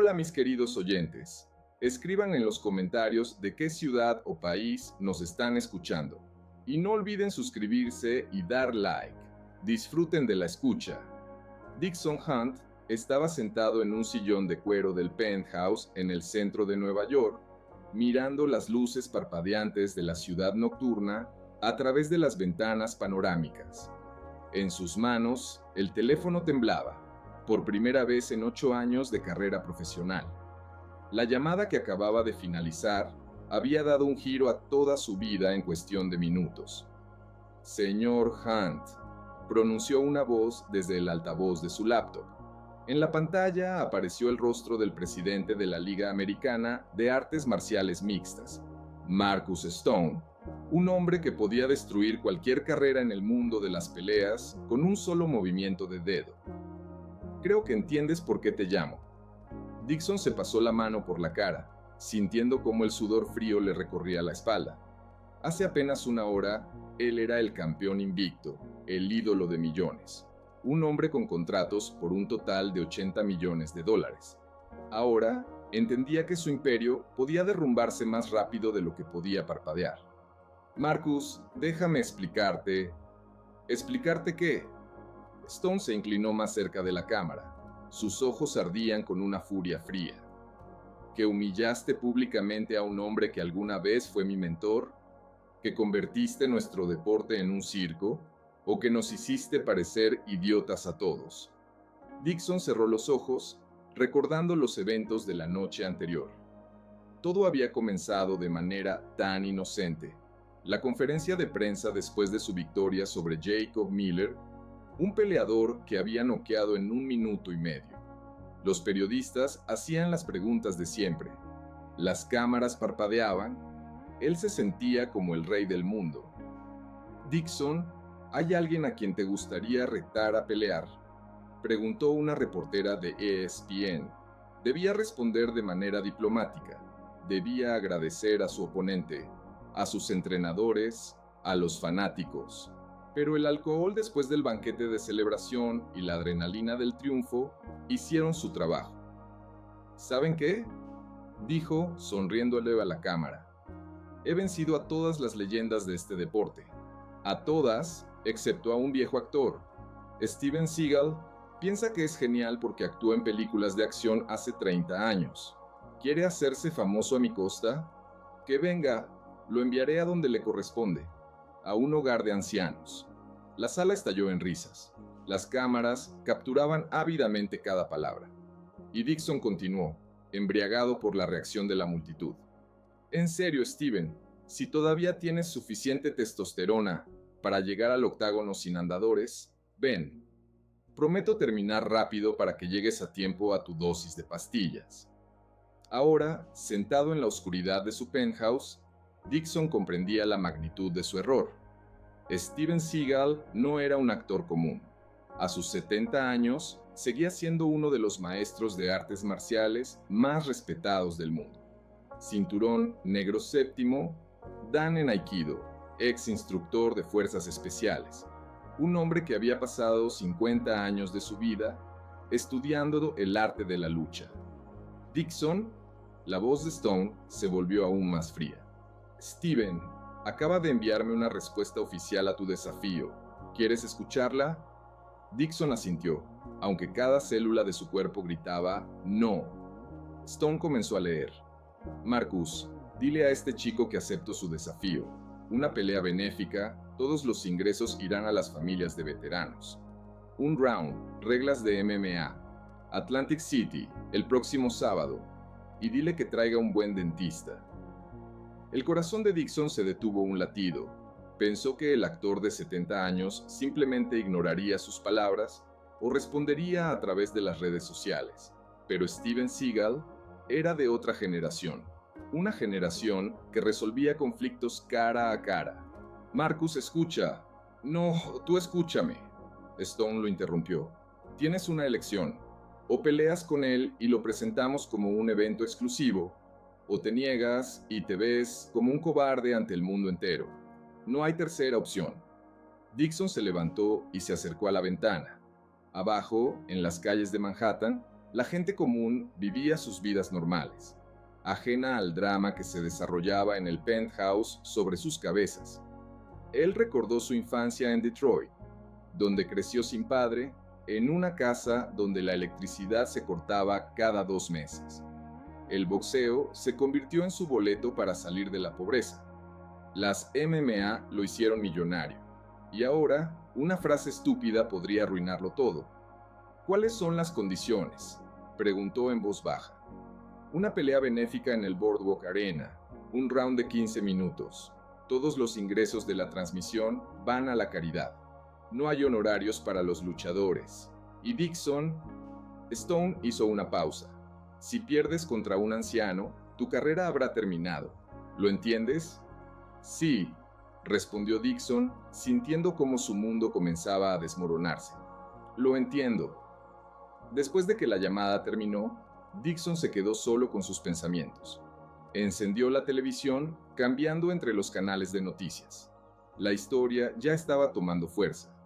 Hola mis queridos oyentes. Escriban en los comentarios de qué ciudad o país nos están escuchando. Y no olviden suscribirse y dar like. Disfruten de la escucha. Dixon Hunt estaba sentado en un sillón de cuero del penthouse en el centro de Nueva York, mirando las luces parpadeantes de la ciudad nocturna a través de las ventanas panorámicas. En sus manos, el teléfono temblaba, por primera vez en 8 años de carrera profesional. La llamada que acababa de finalizar había dado un giro a toda su vida en cuestión de minutos. Señor Hunt, pronunció una voz desde el altavoz de su laptop. En la pantalla apareció el rostro del presidente de la Liga Americana de Artes Marciales Mixtas, Marcus Stone, un hombre que podía destruir cualquier carrera en el mundo de las peleas con un solo movimiento de dedo. Creo que entiendes por qué te llamo. Dixon se pasó la mano por la cara, sintiendo cómo el sudor frío le recorría la espalda. Hace apenas una hora, él era el campeón invicto, el ídolo de millones, un hombre con contratos por un total de $80 millones. Ahora, entendía que su imperio podía derrumbarse más rápido de lo que podía parpadear. Marcus, déjame explicarte. ¿Explicarte qué? Stone se inclinó más cerca de la cámara. Sus ojos ardían con una furia fría. ¿Que humillaste públicamente a un hombre que alguna vez fue mi mentor? ¿Que convertiste nuestro deporte en un circo? ¿O que nos hiciste parecer idiotas a todos? Dixon cerró los ojos, recordando los eventos de la noche anterior. Todo había comenzado de manera tan inocente. La conferencia de prensa después de su victoria sobre Jacob Miller, un peleador que había noqueado en 1 minuto y medio. Los periodistas hacían las preguntas de siempre. Las cámaras parpadeaban. Él se sentía como el rey del mundo. Dixon, ¿hay alguien a quien te gustaría retar a pelear?, preguntó una reportera de ESPN. Debía responder de manera diplomática. Debía agradecer a su oponente, a sus entrenadores, a los fanáticos. Pero el alcohol después del banquete de celebración y la adrenalina del triunfo hicieron su trabajo. ¿Saben qué?, dijo, sonriéndole a la cámara. He vencido a todas las leyendas de este deporte. A todas, excepto a un viejo actor. Steven Seagal piensa que es genial porque actuó en películas de acción hace 30 años. ¿Quiere hacerse famoso a mi costa? Que venga, lo enviaré a donde le corresponde. A un hogar de ancianos. La sala estalló en risas. Las cámaras capturaban ávidamente cada palabra. Y Dixon continuó, embriagado por la reacción de la multitud. En serio, Steven, si todavía tienes suficiente testosterona para llegar al octágono sin andadores, ven. Prometo terminar rápido para que llegues a tiempo a tu dosis de pastillas. Ahora, sentado en la oscuridad de su penthouse, Dixon comprendía la magnitud de su error. Steven Seagal no era un actor común. A sus 70 años, seguía siendo uno de los maestros de artes marciales más respetados del mundo. Cinturón negro séptimo, dan en Aikido, ex instructor de fuerzas especiales. Un hombre que había pasado 50 años de su vida estudiando el arte de la lucha. Dixon, la voz de Stone se volvió aún más fría. Steven, acaba de enviarme una respuesta oficial a tu desafío. ¿Quieres escucharla? Dixon asintió, aunque cada célula de su cuerpo gritaba «no». Stone comenzó a leer. Marcus, dile a este chico que acepto su desafío. Una pelea benéfica, todos los ingresos irán a las familias de veteranos. Un round, reglas de MMA. Atlantic City, el próximo sábado. Y dile que traiga un buen dentista. El corazón de Dixon se detuvo un latido. Pensó que el actor de 70 años simplemente ignoraría sus palabras o respondería a través de las redes sociales. Pero Steven Seagal era de otra generación. Una generación que resolvía conflictos cara a cara. Marcus, escucha. No, tú escúchame. Stone lo interrumpió. Tienes una elección. O peleas con él y lo presentamos como un evento exclusivo, o te niegas y te ves como un cobarde ante el mundo entero. No hay tercera opción. Dixon se levantó y se acercó a la ventana. Abajo, en las calles de Manhattan, La gente común vivía sus vidas normales, ajena al drama que se desarrollaba en el penthouse sobre sus cabezas. Él recordó su infancia en Detroit, donde creció sin padre, en una casa donde la electricidad se cortaba cada 2 meses. El boxeo se convirtió en su boleto para salir de la pobreza. Las MMA lo hicieron millonario. Y ahora, una frase estúpida podría arruinarlo todo. ¿Cuáles son las condiciones?, preguntó en voz baja. Una pelea benéfica en el Boardwalk Arena, un round de 15 minutos. Todos los ingresos de la transmisión van a la caridad. No hay honorarios para los luchadores. Y Stone hizo una pausa. Si pierdes contra un anciano, tu carrera habrá terminado. ¿Lo entiendes? Sí, respondió Dixon, sintiendo cómo su mundo comenzaba a desmoronarse. Lo entiendo. Después de que la llamada terminó, Dixon se quedó solo con sus pensamientos. Encendió la televisión, cambiando entre los canales de noticias. La historia ya estaba tomando fuerza.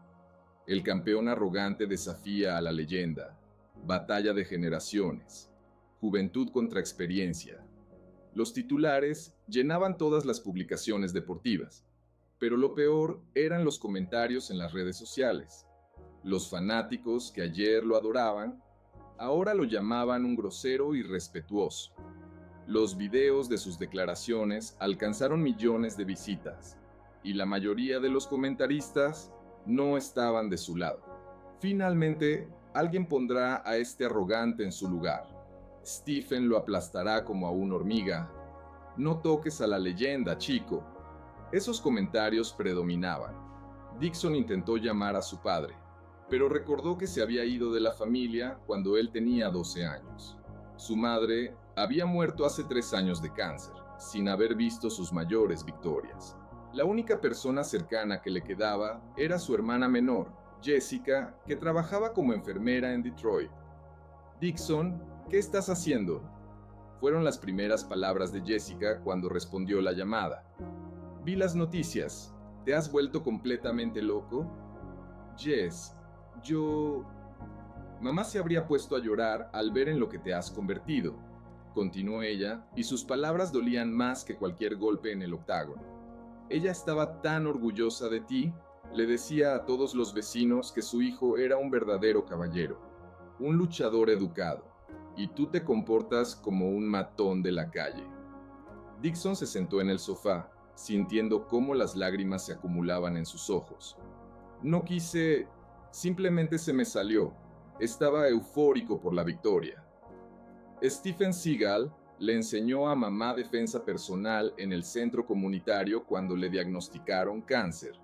El campeón arrogante desafía a la leyenda. Batalla de generaciones. Juventud contra experiencia. Los titulares llenaban todas las publicaciones deportivas, pero lo peor eran los comentarios en las redes sociales. Los fanáticos que ayer lo adoraban, ahora lo llamaban un grosero irrespetuoso. Los videos de sus declaraciones alcanzaron millones de visitas, y la mayoría de los comentaristas no estaban de su lado. Finalmente, alguien pondrá a este arrogante en su lugar. Stephen lo aplastará como a una hormiga. No toques a la leyenda, chico. Esos comentarios predominaban. Dixon intentó llamar a su padre, pero recordó que se había ido de la familia cuando él tenía 12 años. Su madre había muerto hace 3 años de cáncer, sin haber visto sus mayores victorias. La única persona cercana que le quedaba era su hermana menor, Jessica, que trabajaba como enfermera en Detroit. Dixon, ¿qué estás haciendo?, fueron las primeras palabras de Jessica cuando respondió la llamada. Vi las noticias. ¿Te has vuelto completamente loco? Jess, Mamá se habría puesto a llorar al ver en lo que te has convertido, continuó ella, y sus palabras dolían más que cualquier golpe en el octágono. Ella estaba tan orgullosa de ti, le decía a todos los vecinos que su hijo era un verdadero caballero, un luchador educado, y tú te comportas como un matón de la calle. Dixon se sentó en el sofá, sintiendo cómo las lágrimas se acumulaban en sus ojos. No quise, simplemente se me salió. Estaba eufórico por la victoria. Stephen Seagal le enseñó a mamá defensa personal en el centro comunitario cuando le diagnosticaron cáncer,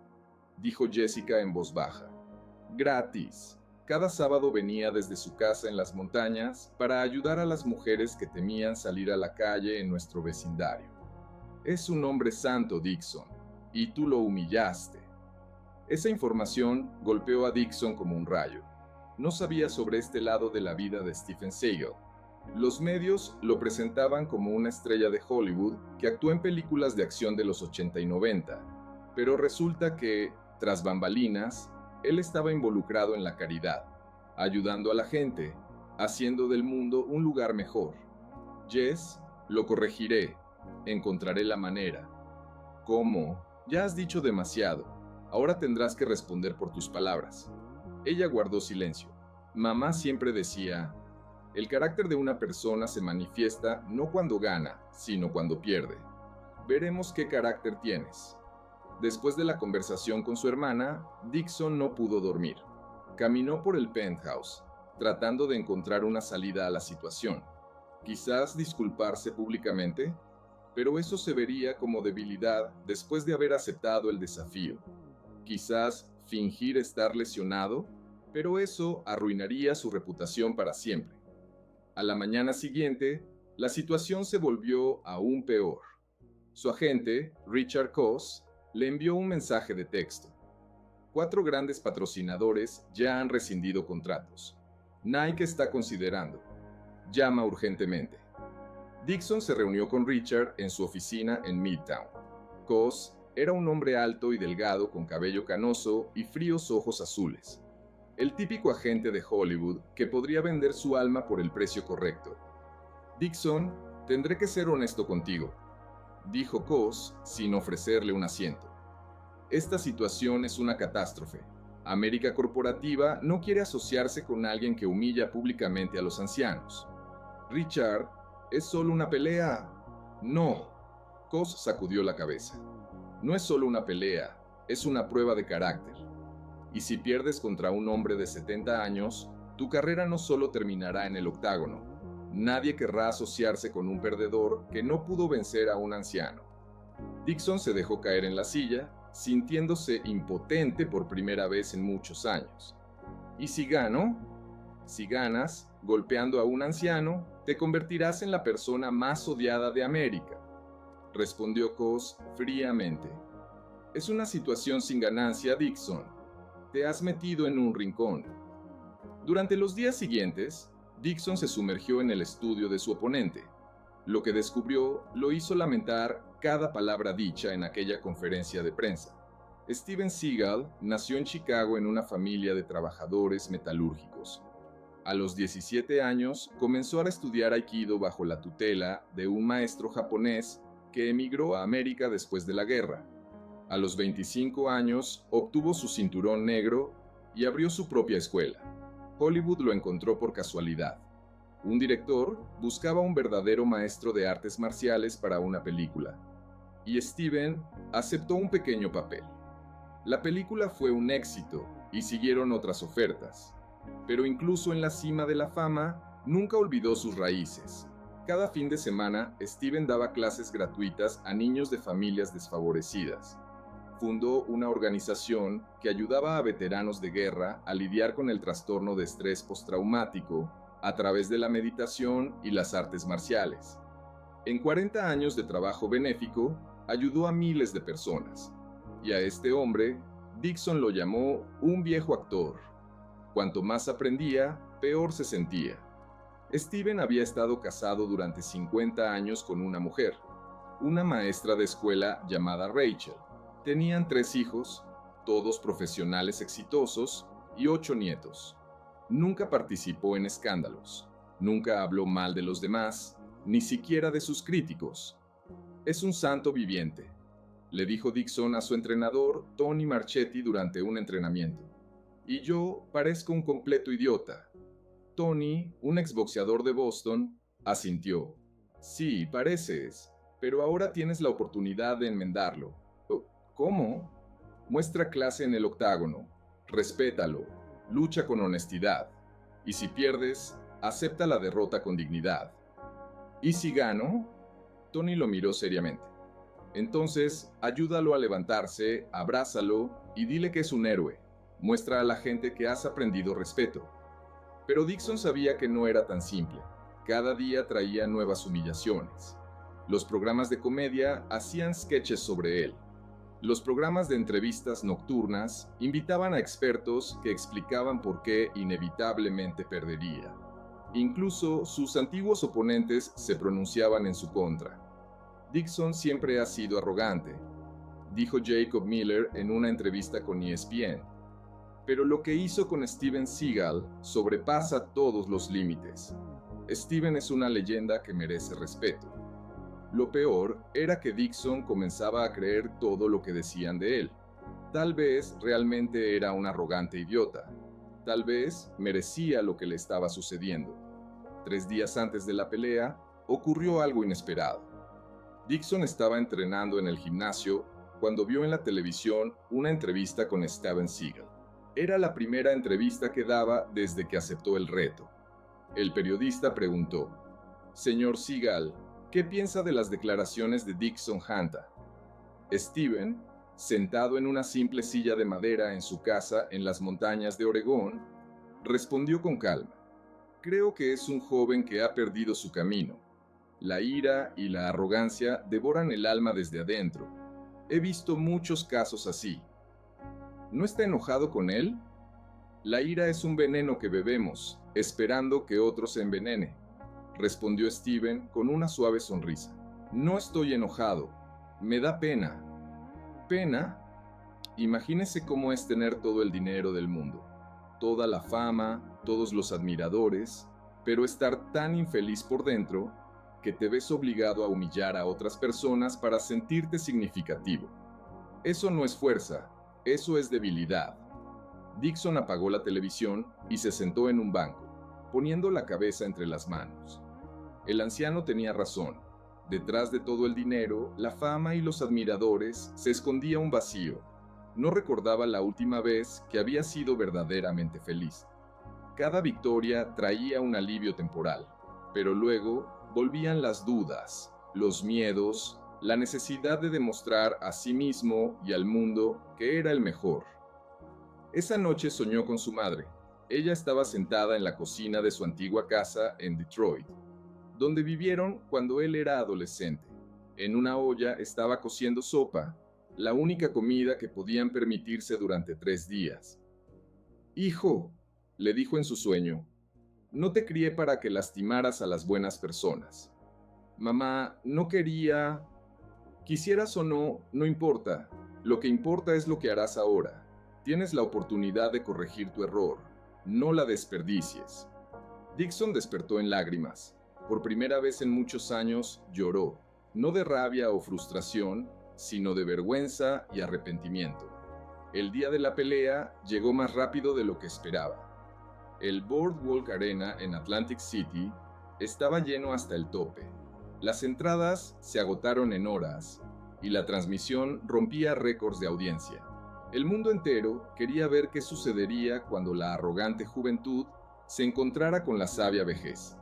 dijo Jessica en voz baja. Gratis. Cada sábado venía desde su casa en las montañas para ayudar a las mujeres que temían salir a la calle en nuestro vecindario. Es un hombre santo, Dixon, y tú lo humillaste. Esa información golpeó a Dixon como un rayo. No sabía sobre este lado de la vida de Stephen Seagal. Los medios lo presentaban como una estrella de Hollywood que actuó en películas de acción de los 80 y 90, pero resulta que, tras bambalinas, él estaba involucrado en la caridad, ayudando a la gente, haciendo del mundo un lugar mejor. Jess, lo corregiré, encontraré la manera. ¿Cómo? Ya has dicho demasiado, ahora tendrás que responder por tus palabras. Ella guardó silencio. Mamá siempre decía, el carácter de una persona se manifiesta no cuando gana, sino cuando pierde. Veremos qué carácter tienes. Después de la conversación con su hermana, Dixon no pudo dormir. Caminó por el penthouse, tratando de encontrar una salida a la situación. Quizás disculparse públicamente, pero eso se vería como debilidad después de haber aceptado el desafío. Quizás fingir estar lesionado, pero eso arruinaría su reputación para siempre. A la mañana siguiente, la situación se volvió aún peor. Su agente, Richard Koss, le envió un mensaje de texto. 4 grandes patrocinadores ya han rescindido contratos. Nike está considerando. Llama urgentemente. Dixon se reunió con Richard en su oficina en Midtown. Koss era un hombre alto y delgado con cabello canoso y fríos ojos azules. El típico agente de Hollywood que podría vender su alma por el precio correcto. Dixon, tendré que ser honesto contigo, dijo Cos sin ofrecerle un asiento. Esta situación es una catástrofe. América Corporativa no quiere asociarse con alguien que humilla públicamente a los ancianos. Richard, ¿es solo una pelea? No. Cos sacudió la cabeza. No es solo una pelea, es una prueba de carácter. Y si pierdes contra un hombre de 70 años, tu carrera no solo terminará en el octágono. Nadie querrá asociarse con un perdedor que no pudo vencer a un anciano. Dixon se dejó caer en la silla, sintiéndose impotente por primera vez en muchos años. ¿Y si gano? Si ganas, golpeando a un anciano, te convertirás en la persona más odiada de América, respondió Cos fríamente. Es una situación sin ganancia, Dixon. Te has metido en un rincón. Durante los días siguientes, Dixon se sumergió en el estudio de su oponente. Lo que descubrió lo hizo lamentar cada palabra dicha en aquella conferencia de prensa. Steven Seagal nació en Chicago en una familia de trabajadores metalúrgicos. A los 17 años comenzó a estudiar Aikido bajo la tutela de un maestro japonés que emigró a América después de la guerra. A los 25 años obtuvo su cinturón negro y abrió su propia escuela. Hollywood lo encontró por casualidad. Un director buscaba un verdadero maestro de artes marciales para una película, y Steven aceptó un pequeño papel. La película fue un éxito y siguieron otras ofertas, pero incluso en la cima de la fama, nunca olvidó sus raíces. Cada fin de semana, Steven daba clases gratuitas a niños de familias desfavorecidas. Fundó una organización que ayudaba a veteranos de guerra a lidiar con el trastorno de estrés postraumático a través de la meditación y las artes marciales. En 40 años de trabajo benéfico, ayudó a miles de personas. Y a este hombre, Dixon lo llamó un viejo actor. Cuanto más aprendía, peor se sentía. Steven había estado casado durante 50 años con una mujer, una maestra de escuela llamada Rachel. Tenían 3 hijos, todos profesionales exitosos, y 8 nietos. Nunca participó en escándalos, nunca habló mal de los demás, ni siquiera de sus críticos. Es un santo viviente, le dijo Dixon a su entrenador Tony Marchetti durante un entrenamiento. Y yo parezco un completo idiota. Tony, un exboxeador de Boston, asintió. Sí, pareces, pero ahora tienes la oportunidad de enmendarlo. ¿Cómo? Muestra clase en el octágono, respétalo, lucha con honestidad, y si pierdes, acepta la derrota con dignidad. ¿Y si gano? Tony lo miró seriamente. Entonces, ayúdalo a levantarse, abrázalo y dile que es un héroe. Muestra a la gente que has aprendido respeto. Pero Dixon sabía que no era tan simple. Cada día traía nuevas humillaciones. Los programas de comedia hacían sketches sobre él. Los programas de entrevistas nocturnas invitaban a expertos que explicaban por qué inevitablemente perdería. Incluso sus antiguos oponentes se pronunciaban en su contra. Dixon siempre ha sido arrogante, dijo Jacob Miller en una entrevista con ESPN. Pero lo que hizo con Steven Seagal sobrepasa todos los límites. Steven es una leyenda que merece respeto. Lo peor era que Dixon comenzaba a creer todo lo que decían de él. Tal vez realmente era un arrogante idiota. Tal vez merecía lo que le estaba sucediendo. 3 días antes de la pelea, ocurrió algo inesperado. Dixon estaba entrenando en el gimnasio cuando vio en la televisión una entrevista con Steven Seagal. Era la primera entrevista que daba desde que aceptó el reto. El periodista preguntó: «Señor Seagal, ¿qué piensa de las declaraciones de Dixon Hanta?» Steven, sentado en una simple silla de madera en su casa en las montañas de Oregón, respondió con calma: «Creo que es un joven que ha perdido su camino. La ira y la arrogancia devoran el alma desde adentro. He visto muchos casos así». ¿No está enojado con él? La ira es un veneno que bebemos, esperando que otro se envenene, respondió Steven con una suave sonrisa. No estoy enojado, me da pena. ¿Pena? Imagínese cómo es tener todo el dinero del mundo. toda la fama, todos los admiradores, pero estar tan infeliz por dentro que te ves obligado a humillar a otras personas para sentirte significativo. Eso no es fuerza, eso es debilidad. Dixon apagó la televisión y se sentó en un banco, poniendo la cabeza entre las manos. El anciano tenía razón. Detrás de todo el dinero, la fama y los admiradores se escondía un vacío. No recordaba la última vez que había sido verdaderamente feliz. Cada victoria traía un alivio temporal, pero luego volvían las dudas, los miedos, la necesidad de demostrar a sí mismo y al mundo que era el mejor. Esa noche soñó con su madre. Ella estaba sentada en la cocina de su antigua casa en Detroit, donde vivieron cuando él era adolescente. En una olla estaba cociendo sopa, la única comida que podían permitirse durante 3 días. «Hijo», le dijo en su sueño, «no te crié para que lastimaras a las buenas personas. Mamá, no quería... Quisieras o no, no importa. Lo que importa es lo que harás ahora. Tienes la oportunidad de corregir tu error. No la desperdicies». Dixon despertó en lágrimas. Por primera vez en muchos años lloró, no de rabia o frustración, sino de vergüenza y arrepentimiento. El día de la pelea llegó más rápido de lo que esperaba. El Boardwalk Arena en Atlantic City estaba lleno hasta el tope. Las entradas se agotaron en horas y la transmisión rompía récords de audiencia. El mundo entero quería ver qué sucedería cuando la arrogante juventud se encontrara con la sabia vejez.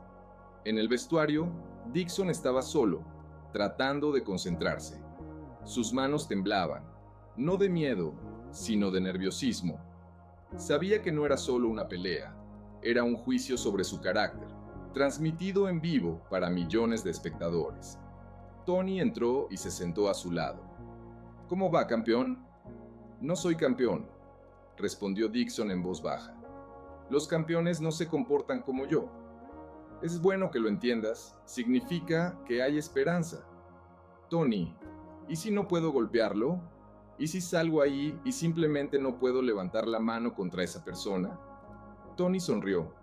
En el vestuario, Dixon estaba solo, tratando de concentrarse. Sus manos temblaban, no de miedo, sino de nerviosismo. Sabía que no era solo una pelea, era un juicio sobre su carácter, transmitido en vivo para millones de espectadores. Tony entró y se sentó a su lado. «¿Cómo va, campeón?» «No soy campeón», respondió Dixon en voz baja. «Los campeones no se comportan como yo. Es bueno que lo entiendas, significa que hay esperanza. Tony, ¿y si no puedo golpearlo? ¿Y si salgo ahí y simplemente no puedo levantar la mano contra esa persona?» Tony sonrió.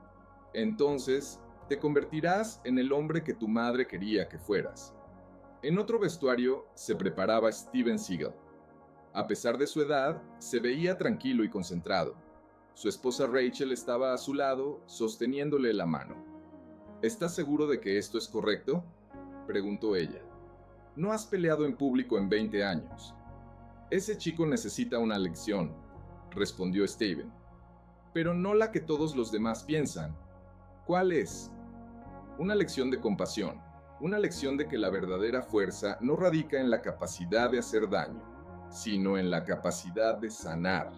«Entonces, te convertirás en el hombre que tu madre quería que fueras». En otro vestuario se preparaba Steven Seagal. A pesar de su edad, se veía tranquilo y concentrado. Su esposa Rachel estaba a su lado, sosteniéndole la mano. «¿Estás seguro de que esto es correcto?», preguntó ella. «No has peleado en público en 20 años. Ese chico necesita una lección», respondió Steven. «Pero no la que todos los demás piensan». «¿Cuál es?» «Una lección de compasión, una lección de que la verdadera fuerza no radica en la capacidad de hacer daño, sino en la capacidad de sanar».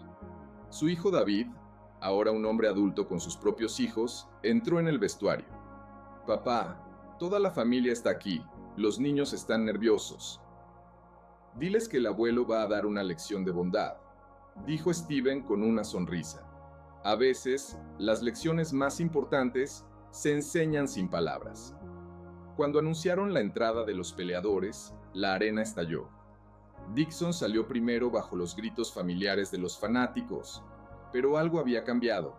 Su hijo David, ahora un hombre adulto con sus propios hijos, entró en el vestuario. «Papá, toda la familia está aquí, los niños están nerviosos». «Diles que el abuelo va a dar una lección de bondad», dijo Steven con una sonrisa. A veces, las lecciones más importantes se enseñan sin palabras. Cuando anunciaron la entrada de los peleadores, la arena estalló. Dixon salió primero bajo los gritos familiares de los fanáticos, pero algo había cambiado.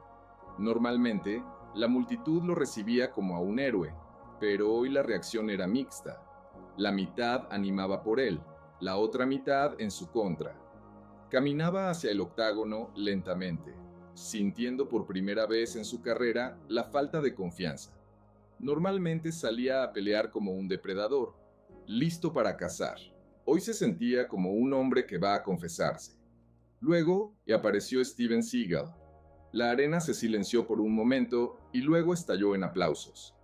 Normalmente, la multitud lo recibía como a un héroe, pero hoy la reacción era mixta. La mitad animaba por él, la otra mitad en su contra. Caminaba hacia el octágono lentamente, sintiendo por primera vez en su carrera la falta de confianza. Normalmente salía a pelear como un depredador, listo para cazar. Hoy se sentía como un hombre que va a confesarse. Luego apareció Steven Seagal. La arena se silenció por un momento y luego estalló en aplausos.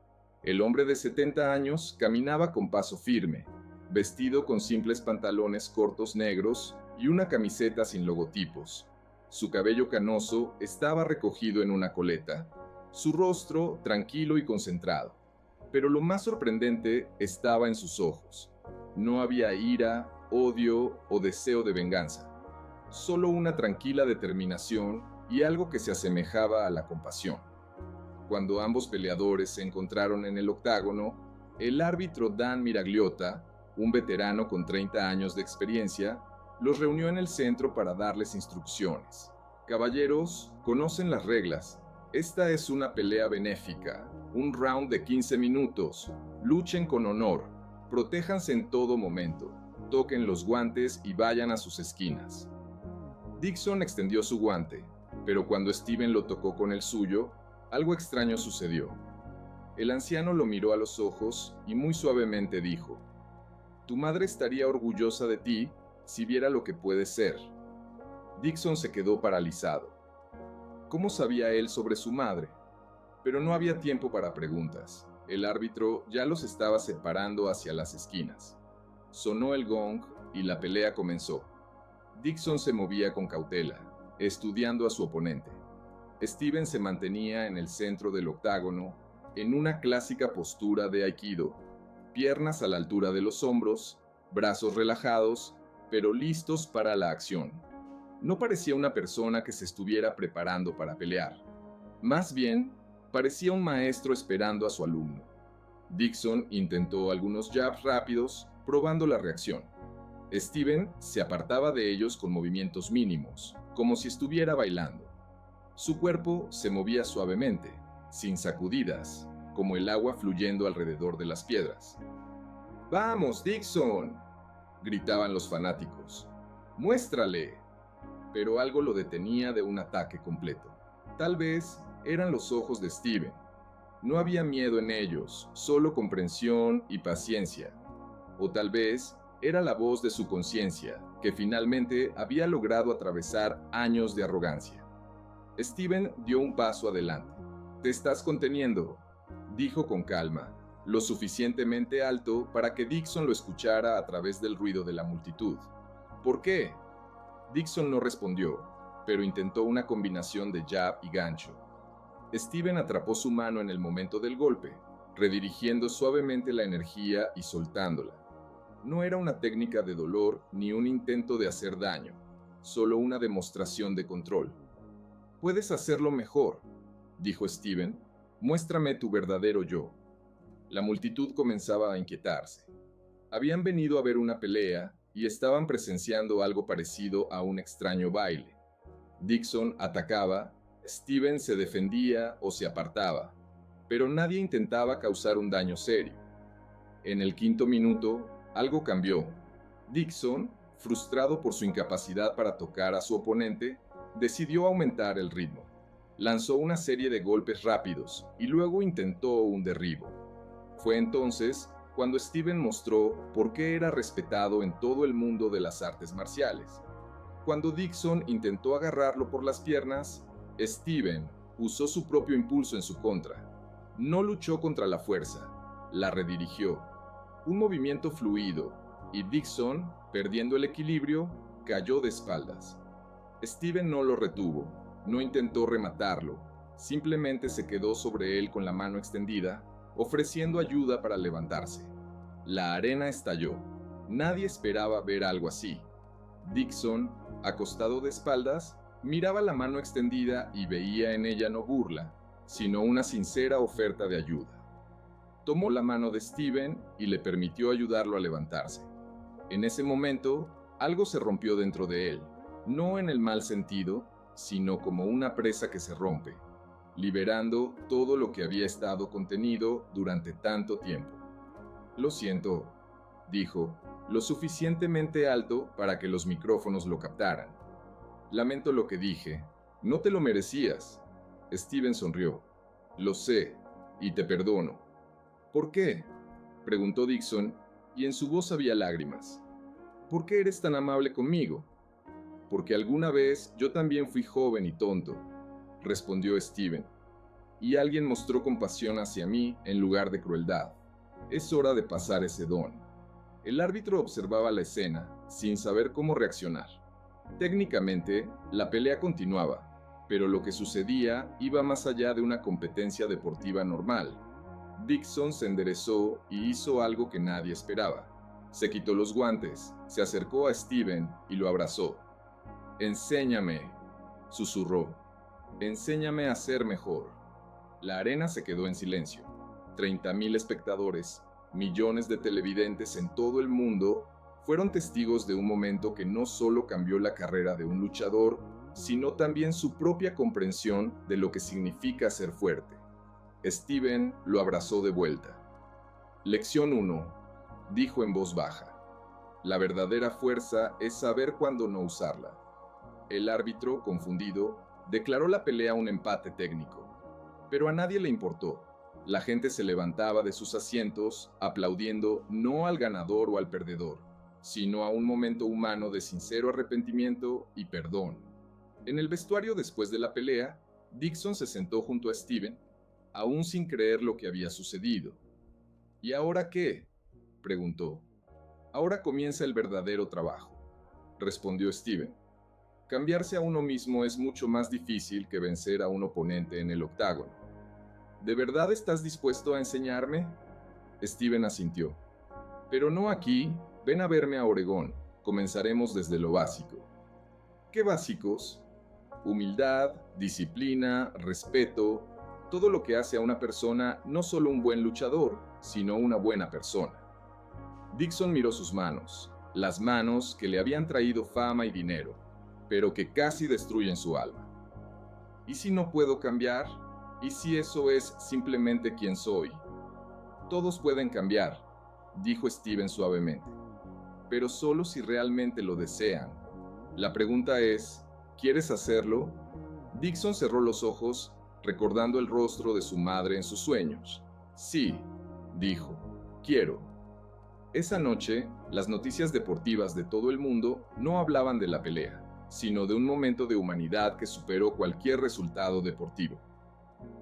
El hombre de 70 años caminaba con paso firme, vestido con simples pantalones cortos negros y una camiseta sin logotipos. Su cabello canoso estaba recogido en una coleta, su rostro tranquilo y concentrado. Pero lo más sorprendente estaba en sus ojos. No había ira, odio o deseo de venganza, solo una tranquila determinación y algo que se asemejaba a la compasión. Cuando ambos peleadores se encontraron en el octágono, el árbitro Dan Miragliotta, un veterano con 30 años de experiencia, los reunió en el centro para darles instrucciones. Caballeros, conocen las reglas. Esta es una pelea benéfica. Un round de 15 minutos. Luchen con honor. Protéjanse en todo momento. Toquen los guantes y vayan a sus esquinas. Dixon extendió su guante, pero cuando Steven lo tocó con el suyo, algo extraño sucedió. El anciano lo miró a los ojos y muy suavemente dijo: «Tu madre estaría orgullosa de ti si viera lo que puedes ser». Dixon se quedó paralizado. ¿Cómo sabía él sobre su madre? Pero no había tiempo para preguntas. El árbitro ya los estaba separando hacia las esquinas. Sonó el gong y la pelea comenzó. Dixon se movía con cautela, estudiando a su oponente. Steven se mantenía en el centro del octágono, en una clásica postura de aikido, piernas a la altura de los hombros, brazos relajados, pero listos para la acción. No parecía una persona que se estuviera preparando para pelear. Más bien, parecía un maestro esperando a su alumno. Dixon intentó algunos jabs rápidos, probando la reacción. Steven se apartaba de ellos con movimientos mínimos, como si estuviera bailando. Su cuerpo se movía suavemente, sin sacudidas, como el agua fluyendo alrededor de las piedras. «¡Vamos, Dixon!», gritaban los fanáticos. «¡Muéstrale!». Pero algo lo detenía de un ataque completo. Tal vez eran los ojos de Steven. No había miedo en ellos, solo comprensión y paciencia. O tal vez era la voz de su conciencia, que finalmente había logrado atravesar años de arrogancia. Steven dio un paso adelante. «Te estás conteniendo», dijo con calma, lo suficientemente alto para que Dixon lo escuchara a través del ruido de la multitud. «¿Por qué?». Dixon no respondió, pero intentó una combinación de jab y gancho. Steven atrapó su mano en el momento del golpe, redirigiendo suavemente la energía y soltándola. No era una técnica de dolor ni un intento de hacer daño, solo una demostración de control. «Puedes hacerlo mejor», dijo Steven. «Muéstrame tu verdadero yo». La multitud comenzaba a inquietarse. Habían venido a ver una pelea y estaban presenciando algo parecido a un extraño baile. Dixon atacaba, Steven se defendía o se apartaba, pero nadie intentaba causar un daño serio. En el 5º minuto, algo cambió. Dixon, frustrado por su incapacidad para tocar a su oponente, decidió aumentar el ritmo. Lanzó una serie de golpes rápidos y luego intentó un derribo. Fue entonces cuando Steven mostró por qué era respetado en todo el mundo de las artes marciales. Cuando Dixon intentó agarrarlo por las piernas, Steven usó su propio impulso en su contra. No luchó contra la fuerza, la redirigió. Un movimiento fluido, y Dixon, perdiendo el equilibrio, cayó de espaldas. Steven no lo retuvo, no intentó rematarlo, simplemente se quedó sobre él con la mano extendida, ofreciendo ayuda para levantarse. La arena estalló. Nadie esperaba ver algo así. Dixon, acostado de espaldas, miraba la mano extendida y veía en ella no burla, sino una sincera oferta de ayuda. Tomó la mano de Steven y le permitió ayudarlo a levantarse. En ese momento, algo se rompió dentro de él, no en el mal sentido, sino como una presa que se rompe, liberando todo lo que había estado contenido durante tanto tiempo. «Lo siento», dijo, lo suficientemente alto para que los micrófonos lo captaran. «Lamento lo que dije. No te lo merecías». Steven sonrió. «Lo sé, y te perdono». «¿Por qué?», preguntó Dixon, y en su voz había lágrimas. «¿Por qué eres tan amable conmigo?». «Porque alguna vez yo también fui joven y tonto», respondió Steven, «y alguien mostró compasión hacia mí en lugar de crueldad. Es hora de pasar ese don». El árbitro observaba la escena, sin saber cómo reaccionar. Técnicamente, la pelea continuaba, pero lo que sucedía iba más allá de una competencia deportiva normal. Dixon se enderezó y hizo algo que nadie esperaba. Se quitó los guantes, se acercó a Steven y lo abrazó. «Enséñame», susurró. «Enséñame a ser mejor». La arena se quedó en silencio. 30,000 espectadores, millones de televidentes en todo el mundo, fueron testigos de un momento que no solo cambió la carrera de un luchador, sino también su propia comprensión de lo que significa ser fuerte. Steven lo abrazó de vuelta. Lección 1, dijo en voz baja. La verdadera fuerza es saber cuándo no usarla. El árbitro, confundido, declaró la pelea un empate técnico. Pero a nadie le importó. La gente se levantaba de sus asientos, aplaudiendo no al ganador o al perdedor, sino a un momento humano de sincero arrepentimiento y perdón. En el vestuario después de la pelea, Dixon se sentó junto a Steven, aún sin creer lo que había sucedido. ¿Y ahora qué?, preguntó. Ahora comienza el verdadero trabajo, respondió Steven. Cambiarse a uno mismo es mucho más difícil que vencer a un oponente en el octágono. ¿De verdad estás dispuesto a enseñarme? Steven asintió. Pero no aquí, ven a verme a Oregón. Comenzaremos desde lo básico. ¿Qué básicos? Humildad, disciplina, respeto, todo lo que hace a una persona no solo un buen luchador, sino una buena persona. Dixon miró sus manos, las manos que le habían traído fama y dinero, pero que casi destruyen su alma. ¿Y si no puedo cambiar? ¿Y si eso es simplemente quien soy? Todos pueden cambiar, dijo Steven suavemente, pero solo si realmente lo desean. La pregunta es, ¿quieres hacerlo? Dixon cerró los ojos, recordando el rostro de su madre en sus sueños. Sí, dijo, quiero. Esa noche, las noticias deportivas de todo el mundo no hablaban de la pelea, sino de un momento de humanidad que superó cualquier resultado deportivo.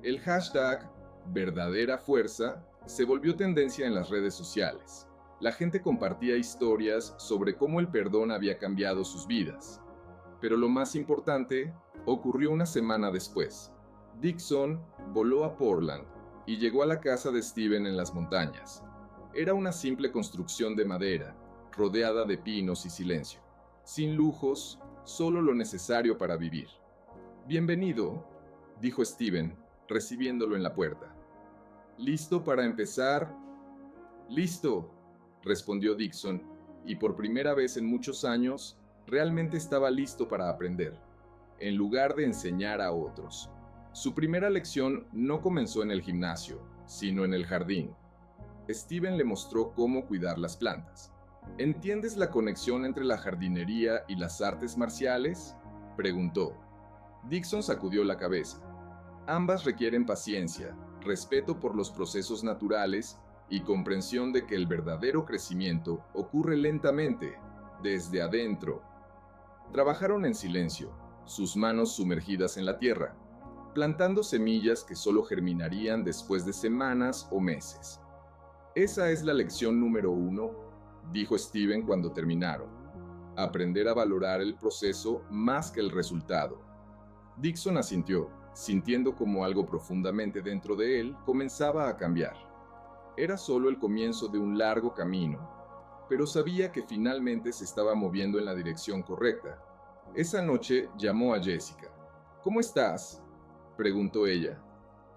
El hashtag verdadera fuerza se volvió tendencia en las redes sociales. La gente compartía historias sobre cómo el perdón había cambiado sus vidas. Pero lo más importante ocurrió una semana después. Dixon voló a Portland y llegó a la casa de Steven en las montañas. Era una simple construcción de madera, rodeada de pinos y silencio. Sin lujos, solo lo necesario para vivir. Bienvenido, dijo Steven, recibiéndolo en la puerta. ¿Listo para empezar? Listo, respondió Dixon, y por primera vez en muchos años, realmente estaba listo para aprender, en lugar de enseñar a otros. Su primera lección no comenzó en el gimnasio, sino en el jardín. Steven le mostró cómo cuidar las plantas. ¿Entiendes la conexión entre la jardinería y las artes marciales?, preguntó. Dixon sacudió la cabeza. Ambas requieren paciencia, respeto por los procesos naturales y comprensión de que el verdadero crecimiento ocurre lentamente, desde adentro. Trabajaron en silencio, sus manos sumergidas en la tierra, plantando semillas que solo germinarían después de semanas o meses. Esa es la lección número 1, dijo Steven cuando terminaron. Aprender a valorar el proceso más que el resultado. Dixon asintió, sintiendo como algo profundamente dentro de él comenzaba a cambiar. Era solo el comienzo de un largo camino, pero sabía que finalmente se estaba moviendo en la dirección correcta. Esa noche llamó a Jessica. ¿Cómo estás?, preguntó ella.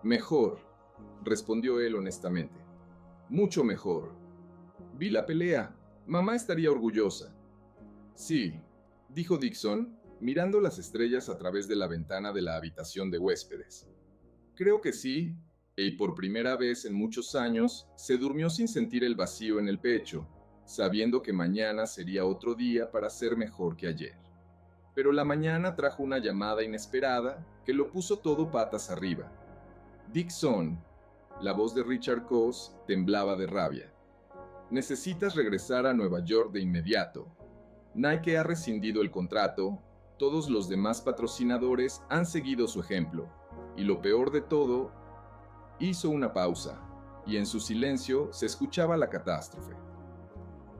Mejor, respondió él honestamente. Mucho mejor. Vi la pelea. Mamá estaría orgullosa. Sí, dijo Dixon, mirando las estrellas a través de la ventana de la habitación de huéspedes. Creo que sí, y por primera vez en muchos años se durmió sin sentir el vacío en el pecho, sabiendo que mañana sería otro día para ser mejor que ayer. Pero la mañana trajo una llamada inesperada que lo puso todo patas arriba. Dixon, la voz de Richard Coase temblaba de rabia. Necesitas regresar a Nueva York de inmediato. Nike ha rescindido el contrato, todos los demás patrocinadores han seguido su ejemplo, y lo peor de todo, hizo una pausa, y en su silencio se escuchaba la catástrofe.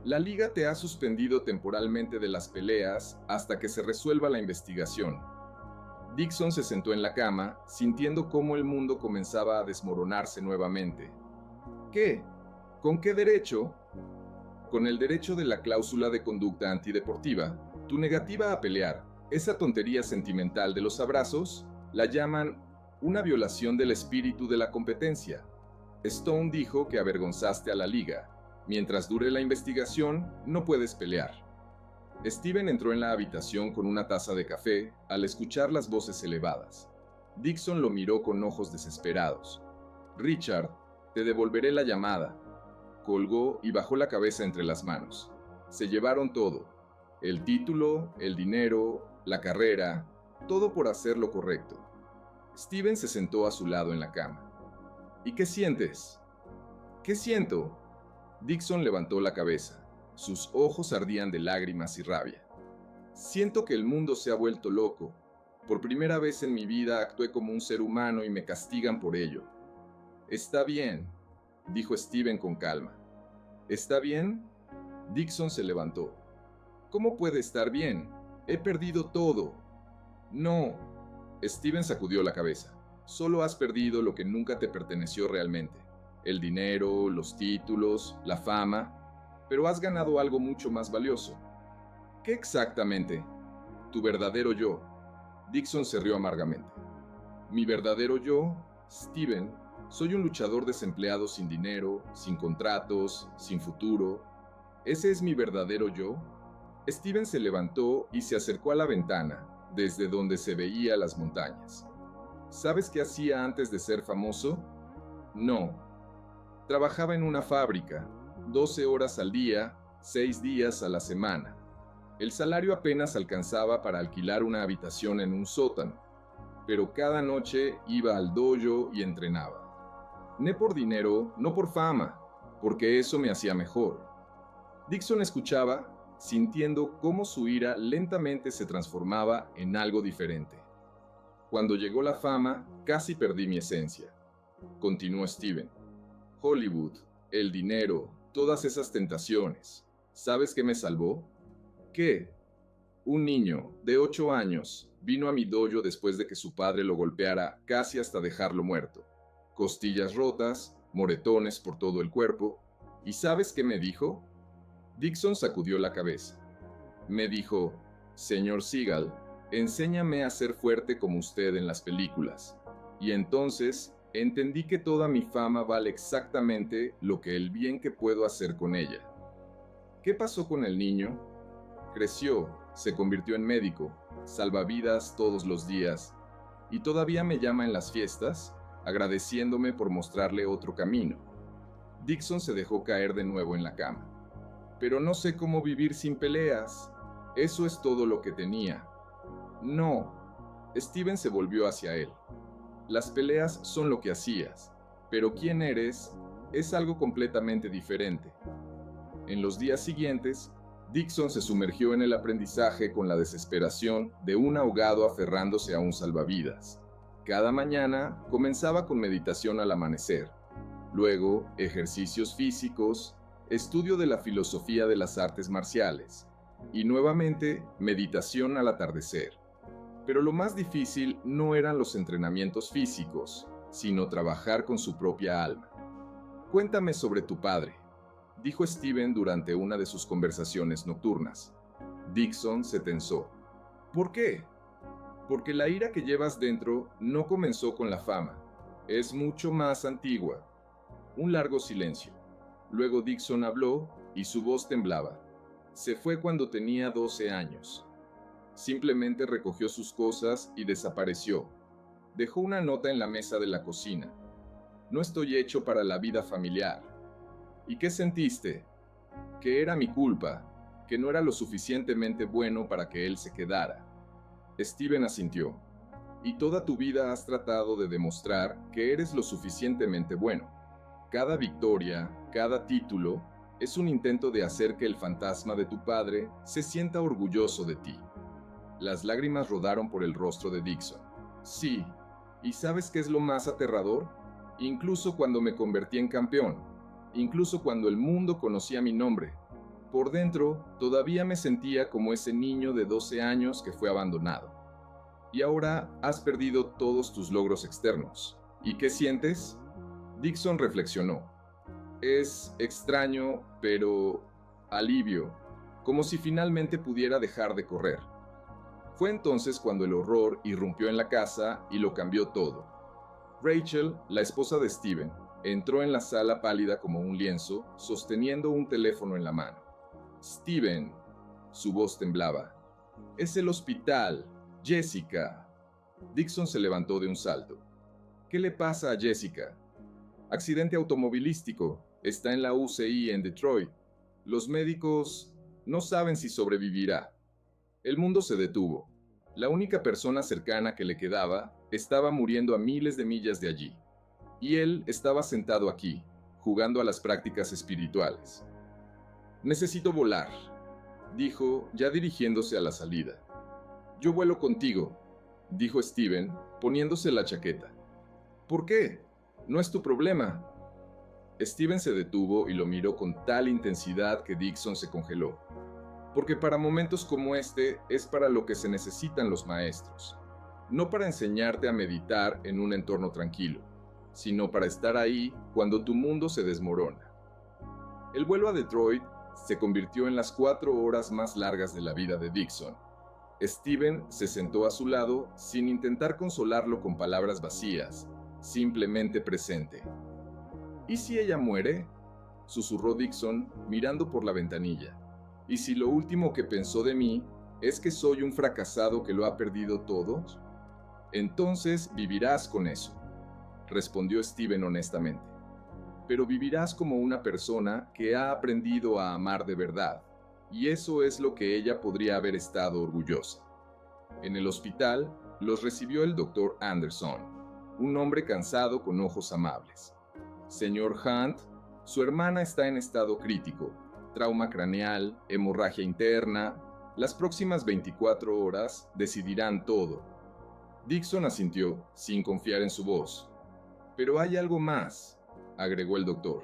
La liga te ha suspendido temporalmente de las peleas hasta que se resuelva la investigación. Dixon se sentó en la cama, sintiendo cómo el mundo comenzaba a desmoronarse nuevamente. ¿Qué? ¿Con qué derecho? Con el derecho de la cláusula de conducta antideportiva, tu negativa a pelear, esa tontería sentimental de los abrazos, la llaman una violación del espíritu de la competencia. Stone dijo que avergonzaste a la liga. Mientras dure la investigación, no puedes pelear. Steven entró en la habitación con una taza de café al escuchar las voces elevadas. Dixon lo miró con ojos desesperados. Richard, te devolveré la llamada. Colgó y bajó la cabeza entre las manos. Se llevaron todo. El título, el dinero, la carrera, todo por hacer lo correcto. Steven se sentó a su lado en la cama. ¿Y qué sientes? ¿Qué siento? Dixon levantó la cabeza. Sus ojos ardían de lágrimas y rabia. Siento que el mundo se ha vuelto loco. Por primera vez en mi vida actué como un ser humano y me castigan por ello. Está bien, dijo Steven con calma. ¿Está bien? Dixon se levantó. ¿Cómo puede estar bien? He perdido todo. No. Steven sacudió la cabeza. Solo has perdido lo que nunca te perteneció realmente. El dinero, los títulos, la fama. Pero has ganado algo mucho más valioso. ¿Qué exactamente? Tu verdadero yo. Dixon se rió amargamente. Mi verdadero yo, Steven, soy un luchador desempleado sin dinero, sin contratos, sin futuro. ¿Ese es mi verdadero yo? Steven se levantó y se acercó a la ventana, desde donde se veía las montañas. ¿Sabes qué hacía antes de ser famoso? No. Trabajaba en una fábrica, 12 horas al día, 6 días a la semana. El salario apenas alcanzaba para alquilar una habitación en un sótano, pero cada noche iba al dojo y entrenaba. No por dinero, no por fama, porque eso me hacía mejor. Dixon escuchaba, sintiendo cómo su ira lentamente se transformaba en algo diferente. Cuando llegó la fama, casi perdí mi esencia. Continuó Steven. Hollywood, el dinero, todas esas tentaciones. ¿Sabes qué me salvó? ¿Qué? Un niño de 8 años vino a mi dojo después de que su padre lo golpeara casi hasta dejarlo muerto. Costillas rotas, moretones por todo el cuerpo. ¿Y sabes qué me dijo? Dixon sacudió la cabeza. Me dijo, señor Seagal, enséñame a ser fuerte como usted en las películas. Y entonces entendí que toda mi fama vale exactamente lo que el bien que puedo hacer con ella. ¿Qué pasó con el niño? Creció, se convirtió en médico, salvavidas todos los días, y todavía me llama en las fiestas, agradeciéndome por mostrarle otro camino. Dixon se dejó caer de nuevo en la cama. Pero no sé cómo vivir sin peleas. Eso es todo lo que tenía. No. Steven se volvió hacia él. Las peleas son lo que hacías, pero quién eres es algo completamente diferente. En los días siguientes, Dixon se sumergió en el aprendizaje con la desesperación de un ahogado aferrándose a un salvavidas. Cada mañana comenzaba con meditación al amanecer, luego ejercicios físicos, estudio de la filosofía de las artes marciales y nuevamente meditación al atardecer. Pero lo más difícil no eran los entrenamientos físicos, sino trabajar con su propia alma. Cuéntame sobre tu padre, dijo Steven durante una de sus conversaciones nocturnas. Dixon se tensó. ¿Por qué? Porque la ira que llevas dentro no comenzó con la fama. Es mucho más antigua. Un largo silencio. Luego Dixon habló y su voz temblaba. Se fue cuando tenía 12 años. Simplemente recogió sus cosas y desapareció. Dejó una nota en la mesa de la cocina. No estoy hecho para la vida familiar. ¿Y qué sentiste? Que era mi culpa, que no era lo suficientemente bueno para que él se quedara. Steven asintió. Y toda tu vida has tratado de demostrar que eres lo suficientemente bueno. Cada victoria, cada título, es un intento de hacer que el fantasma de tu padre se sienta orgulloso de ti. Las lágrimas rodaron por el rostro de Dixon. Sí, ¿y sabes qué es lo más aterrador? Incluso cuando me convertí en campeón, incluso cuando el mundo conocía mi nombre, por dentro todavía me sentía como ese niño de 12 años que fue abandonado. Y ahora has perdido todos tus logros externos. ¿Y qué sientes? Dixon reflexionó. Es extraño, pero alivio, como si finalmente pudiera dejar de correr. Fue entonces cuando el horror irrumpió en la casa y lo cambió todo. Rachel, la esposa de Steven, entró en la sala pálida como un lienzo, sosteniendo un teléfono en la mano. Steven, Su voz temblaba. «Es el hospital. Jessica». Dixon se levantó de un salto. «¿Qué le pasa a Jessica?» «Accidente automovilístico. Está en la UCI en Detroit. Los médicos no saben si sobrevivirá». El mundo se detuvo. La única persona cercana que le quedaba estaba muriendo a miles de millas de allí. Y él estaba sentado aquí, jugando a las prácticas espirituales. «Necesito volar», dijo, ya dirigiéndose a la salida. «Yo vuelo contigo», dijo Steven, poniéndose la chaqueta. «¿Por qué? No es tu problema». Steven se detuvo y lo miró con tal intensidad que Dixon se congeló. «Porque para momentos como este es para lo que se necesitan los maestros. No para enseñarte a meditar en un entorno tranquilo, sino para estar ahí cuando tu mundo se desmorona». El vuelo a Detroit se convirtió en las 4 horas más largas de la vida de Dixon. Steven se sentó a su lado sin intentar consolarlo con palabras vacías, simplemente presente. «¿Y si ella muere?», susurró Dixon mirando por la ventanilla. «¿Y si lo último que pensó de mí es que soy un fracasado que lo ha perdido todo?». «Entonces vivirás con eso», respondió Steven honestamente. «Pero vivirás como una persona que ha aprendido a amar de verdad, y eso es lo que ella podría haber estado orgullosa». En el hospital los recibió el Dr. Anderson, un hombre cansado con ojos amables. «Señor Hunt, su hermana está en estado crítico, trauma craneal, hemorragia interna. Las próximas 24 horas decidirán todo». Dixon asintió, sin confiar en su voz. «Pero hay algo más», agregó el doctor.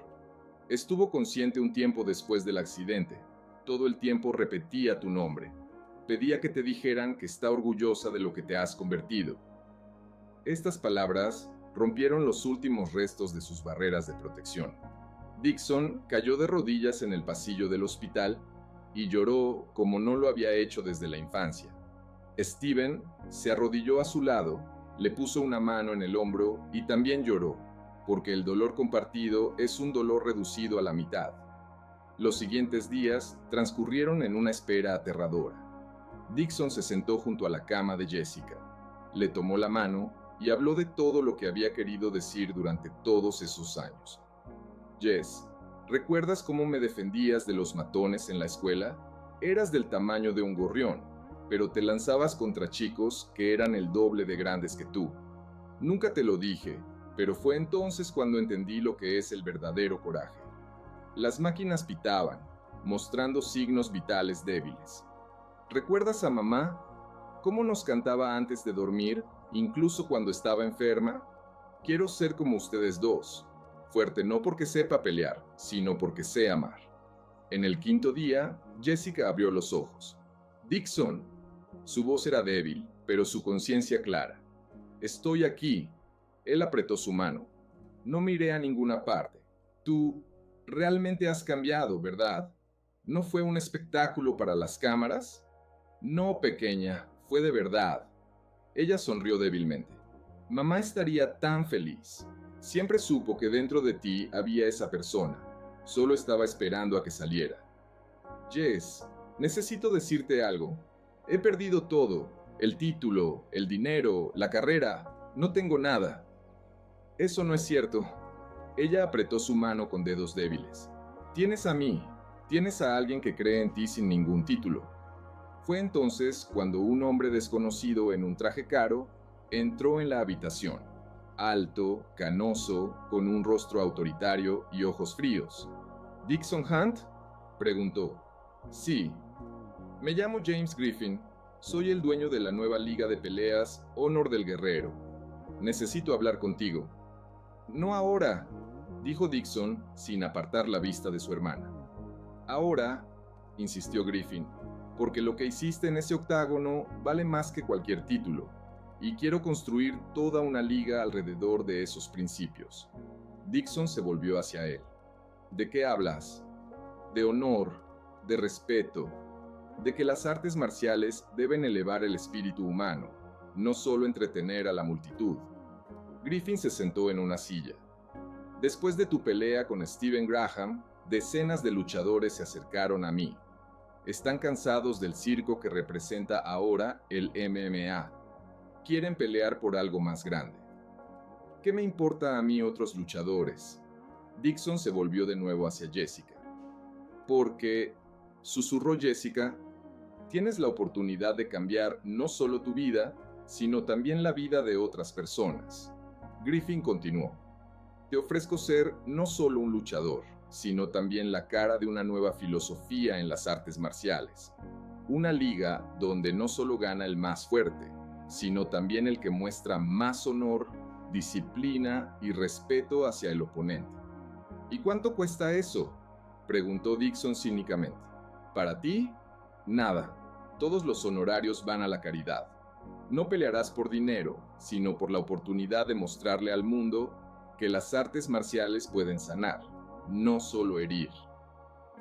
«Estuvo consciente un tiempo después del accidente. Todo el tiempo repetía tu nombre. Pedía que te dijeran que está orgullosa de lo que te has convertido». Estas palabras rompieron los últimos restos de sus barreras de protección. Dixon cayó de rodillas en el pasillo del hospital y lloró como no lo había hecho desde la infancia. Steven se arrodilló a su lado, le puso una mano en el hombro y también lloró, porque el dolor compartido es un dolor reducido a la mitad. Los siguientes días transcurrieron en una espera aterradora. Dixon se sentó junto a la cama de Jessica, le tomó la mano y habló de todo lo que había querido decir durante todos esos años. «Jess, ¿recuerdas cómo me defendías de los matones en la escuela? Eras del tamaño de un gorrión, pero te lanzabas contra chicos que eran el doble de grandes que tú. Nunca te lo dije, pero fue entonces cuando entendí lo que es el verdadero coraje. Las máquinas pitaban, mostrando signos vitales débiles. ¿Recuerdas a mamá? ¿Cómo nos cantaba antes de dormir, incluso cuando estaba enferma? Quiero ser como ustedes dos, fuerte no porque sepa pelear, sino porque sé amar». En el 5.º día, Jessica abrió los ojos. «Dixon». Su voz era débil, pero su conciencia clara. «Estoy aquí». Él apretó su mano. «No miré a ninguna parte. Tú realmente has cambiado, ¿verdad? ¿No fue un espectáculo para las cámaras?». «No, pequeña, fue de verdad». Ella sonrió débilmente. «Mamá estaría tan feliz. Siempre supo que dentro de ti había esa persona. Solo estaba esperando a que saliera». «Jess, necesito decirte algo. He perdido todo. El título, el dinero, la carrera. No tengo nada». «Eso no es cierto». Ella apretó su mano con dedos débiles. «Tienes a mí. Tienes a alguien que cree en ti sin ningún título». Fue entonces cuando un hombre desconocido en un traje caro entró en la habitación. Alto, canoso, con un rostro autoritario y ojos fríos. «¿Dixon Hunt?», preguntó. «Sí. Me llamo James Griffin. Soy el dueño de la nueva liga de peleas Honor del Guerrero. Necesito hablar contigo». «No ahora», dijo Dixon sin apartar la vista de su hermana. «Ahora», insistió Griffin, «porque lo que hiciste en ese octágono vale más que cualquier título, y quiero construir toda una liga alrededor de esos principios». Dixon se volvió hacia él. «¿De qué hablas?». «De honor, de respeto, de que las artes marciales deben elevar el espíritu humano, no solo entretener a la multitud». Griffin se sentó en una silla. «Después de tu pelea con Steven Graham, decenas de luchadores se acercaron a mí. Están cansados del circo que representa ahora el MMA. Quieren pelear por algo más grande. ¿Qué me importa a mí otros luchadores? Dixon se volvió de nuevo hacia Jessica. Porque, susurró Jessica, tienes la oportunidad de cambiar no solo tu vida, sino también la vida de otras personas. Griffin continuó. Te ofrezco ser no solo un luchador, sino también la cara de una nueva filosofía en las artes marciales. Una liga donde no solo gana el más fuerte, sino también el que muestra más honor, disciplina y respeto hacia el oponente. ¿Y cuánto cuesta eso?, preguntó Dixon cínicamente. ¿Para ti? Nada. Todos los honorarios van a la caridad. No pelearás por dinero, sino por la oportunidad de mostrarle al mundo que las artes marciales pueden sanar, no solo herir.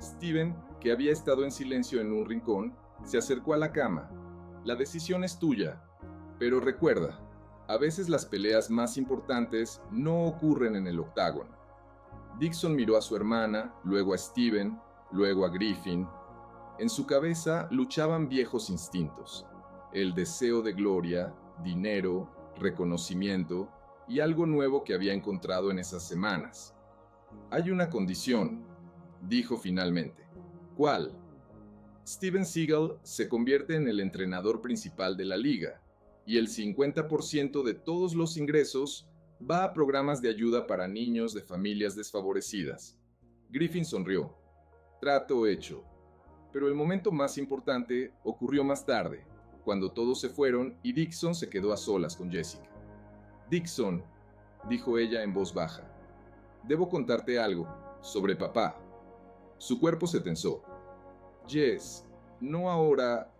Steven, que había estado en silencio en un rincón, se acercó a la cama. La decisión es tuya, pero recuerda, a veces las peleas más importantes no ocurren en el octágono. Dixon miró a su hermana, luego a Steven, luego a Griffin. En su cabeza luchaban viejos instintos, el deseo de gloria, dinero, reconocimiento y algo nuevo que había encontrado en esas semanas. Hay una condición, dijo finalmente. ¿Cuál? Steven Seagal se convierte en el entrenador principal de la liga, y el 50% de todos los ingresos va a programas de ayuda para niños de familias desfavorecidas. Griffin sonrió. Trato hecho. Pero el momento más importante ocurrió más tarde, cuando todos se fueron y Dixon se quedó a solas con Jessica. Dixon, dijo ella en voz baja, debo contarte algo sobre papá. Su cuerpo se tensó. Jess, no ahora.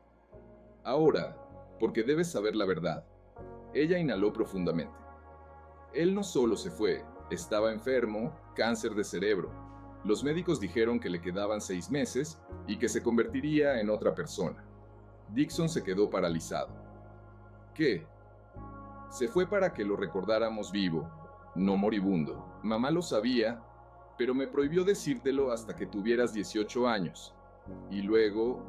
Ahora, porque debes saber la verdad. Ella inhaló profundamente. Él no solo se fue, estaba enfermo, cáncer de cerebro. Los médicos dijeron que le quedaban 6 meses y que se convertiría en otra persona. Dixon se quedó paralizado. ¿Qué? Se fue para que lo recordáramos vivo, no moribundo. Mamá lo sabía, pero me prohibió decírtelo hasta que tuvieras 18 años. Y luego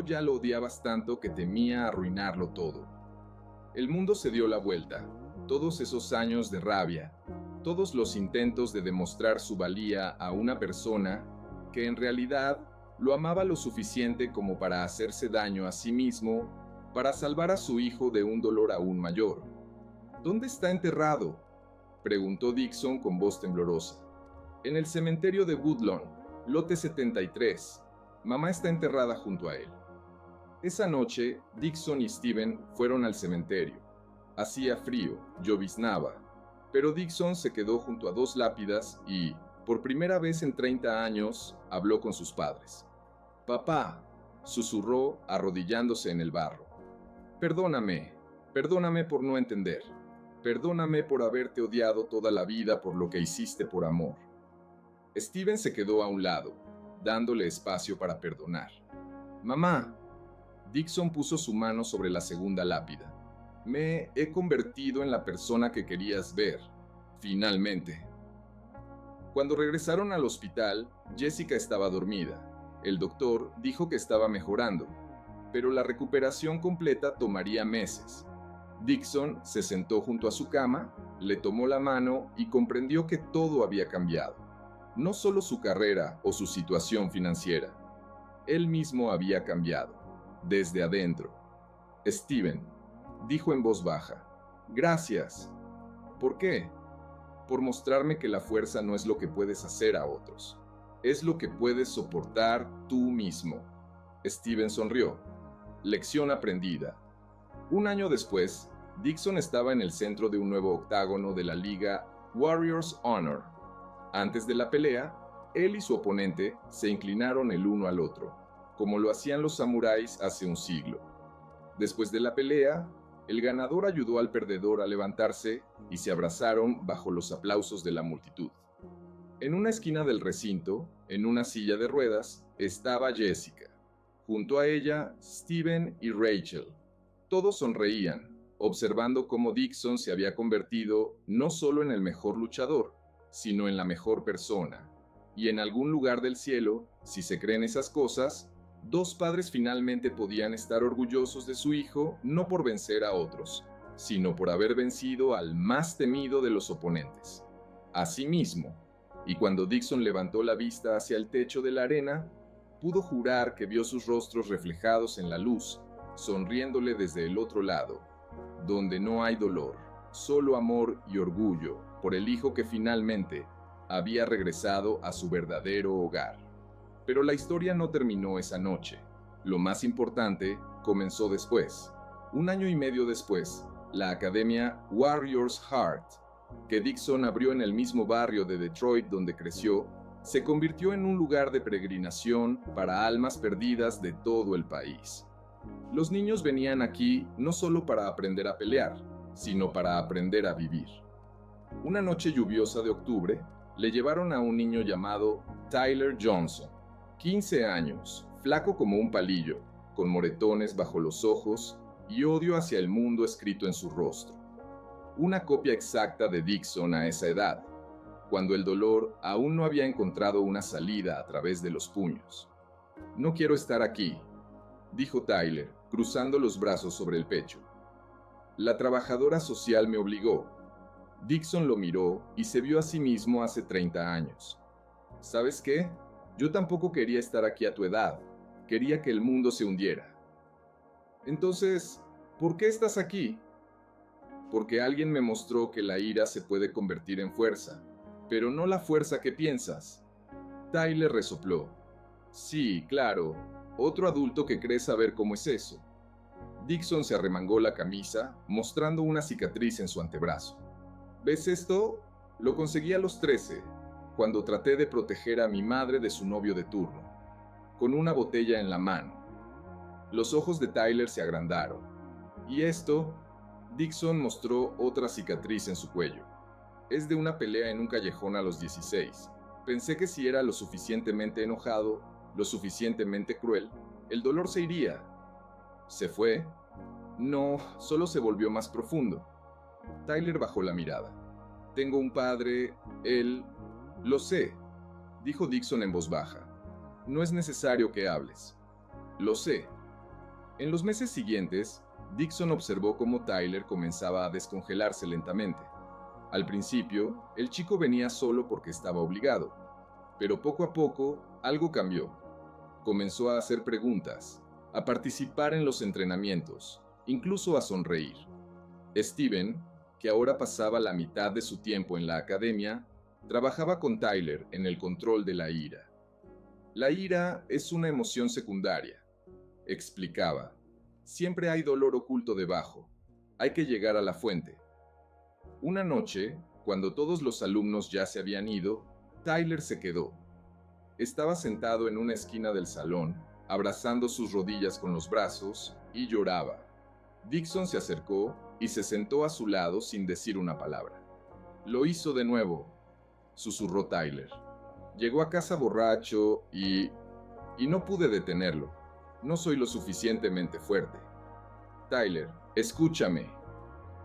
ya lo odiabas tanto que temía arruinarlo todo. El mundo se dio la vuelta. Todos esos años de rabia, todos los intentos de demostrar su valía a una persona que en realidad lo amaba lo suficiente como para hacerse daño a sí mismo, para salvar a su hijo de un dolor aún mayor. ¿Dónde está enterrado?, preguntó Dixon con voz temblorosa. En el cementerio de Woodlawn, lote 73. Mamá está enterrada junto a él. Esa noche, Dixon y Steven fueron al cementerio. Hacía frío, lloviznaba, pero Dixon se quedó junto a 2 lápidas y, por primera vez en 30 años, habló con sus padres. «Papá», susurró arrodillándose en el barro. Perdóname por no entender. Perdóname por haberte odiado toda la vida por lo que hiciste por amor. Steven se quedó a un lado, dándole espacio para perdonar. «Mamá». Dixon puso su mano sobre la segunda lápida. «Me he convertido en la persona que querías ver, finalmente». Cuando regresaron al hospital, Jessica estaba dormida. El doctor dijo que estaba mejorando, pero la recuperación completa tomaría meses. Dixon se sentó junto a su cama, le tomó la mano y comprendió que todo había cambiado. No solo su carrera o su situación financiera. Él mismo había cambiado, desde adentro. «Steven», dijo en voz baja, «gracias». «¿Por qué?» «Por mostrarme que la fuerza no es lo que puedes hacer a otros. Es lo que puedes soportar tú mismo». Steven sonrió. Lección aprendida. Un año después, Dixon estaba en el centro de un nuevo octágono de la liga Warriors Honor. Antes de la pelea, él y su oponente se inclinaron el uno al otro, como lo hacían los samuráis hace un siglo. Después de la pelea, el ganador ayudó al perdedor a levantarse y se abrazaron bajo los aplausos de la multitud. En una esquina del recinto, en una silla de ruedas, estaba Jessica. Junto a ella, Steven y Rachel. Todos sonreían, observando cómo Dixon se había convertido no solo en el mejor luchador, sino en la mejor persona. Y en algún lugar del cielo, si se creen esas cosas, Dos padres finalmente podían estar orgullosos de su hijo no por vencer a otros, sino por haber vencido al más temido de los oponentes, a sí mismo. Y cuando Dixon levantó la vista hacia el techo de la arena, pudo jurar que vio sus rostros reflejados en la luz, sonriéndole desde el otro lado, donde no hay dolor, solo amor y orgullo por el hijo que finalmente había regresado a su verdadero hogar. Pero la historia no terminó esa noche. Lo más importante comenzó después. Un año y medio después, la academia Warriors Heart, que Dixon abrió en el mismo barrio de Detroit donde creció, se convirtió en un lugar de peregrinación para almas perdidas de todo el país. Los niños venían aquí no solo para aprender a pelear, sino para aprender a vivir. Una noche lluviosa de octubre, le llevaron a un niño llamado Tyler Johnson, 15 años, flaco como un palillo, con moretones bajo los ojos y odio hacia el mundo escrito en su rostro. Una copia exacta de Dixon a esa edad, cuando el dolor aún no había encontrado una salida a través de los puños. «No quiero estar aquí», dijo Tyler, cruzando los brazos sobre el pecho. «La trabajadora social me obligó». Dixon lo miró y se vio a sí mismo hace 30 años. «¿Sabes qué? Yo tampoco quería estar aquí a tu edad. Quería que el mundo se hundiera». «Entonces, ¿por qué estás aquí?» «Porque alguien me mostró que la ira se puede convertir en fuerza, pero no la fuerza que piensas». Tyler resopló. «Sí, claro, otro adulto que cree saber cómo es eso». Dixon se arremangó la camisa, mostrando una cicatriz en su antebrazo. «¿Ves esto? Lo conseguí a los 13, cuando traté de proteger a mi madre de su novio de turno, con una botella en la mano». Los ojos de Tyler se agrandaron. «¿Y esto?» Dixon mostró otra cicatriz en su cuello. «Es de una pelea en un callejón a los 16. Pensé que si era lo suficientemente enojado, lo suficientemente cruel, el dolor se iría». «¿Se fue?» «No, solo se volvió más profundo». Tyler bajó la mirada. «Tengo un padre, él...» «Lo sé», dijo Dixon en voz baja. «No es necesario que hables». «Lo sé». En los meses siguientes, Dixon observó cómo Tyler comenzaba a descongelarse lentamente. Al principio, el chico venía solo porque estaba obligado, pero poco a poco algo cambió. Comenzó a hacer preguntas, a participar en los entrenamientos, incluso a sonreír. Steven, que ahora pasaba la mitad de su tiempo en la academia, trabajaba con Tyler en el control de la ira. «La ira es una emoción secundaria», explicaba. «Siempre hay dolor oculto debajo. Hay que llegar a la fuente». Una noche, cuando todos los alumnos ya se habían ido, Tyler se quedó. Estaba sentado en una esquina del salón, abrazando sus rodillas con los brazos, y lloraba. Dixon se acercó y se sentó a su lado sin decir una palabra. «Lo hizo de nuevo», susurró Tyler. «Llegó a casa borracho y no pude detenerlo. No soy lo suficientemente fuerte». «Tyler, escúchame».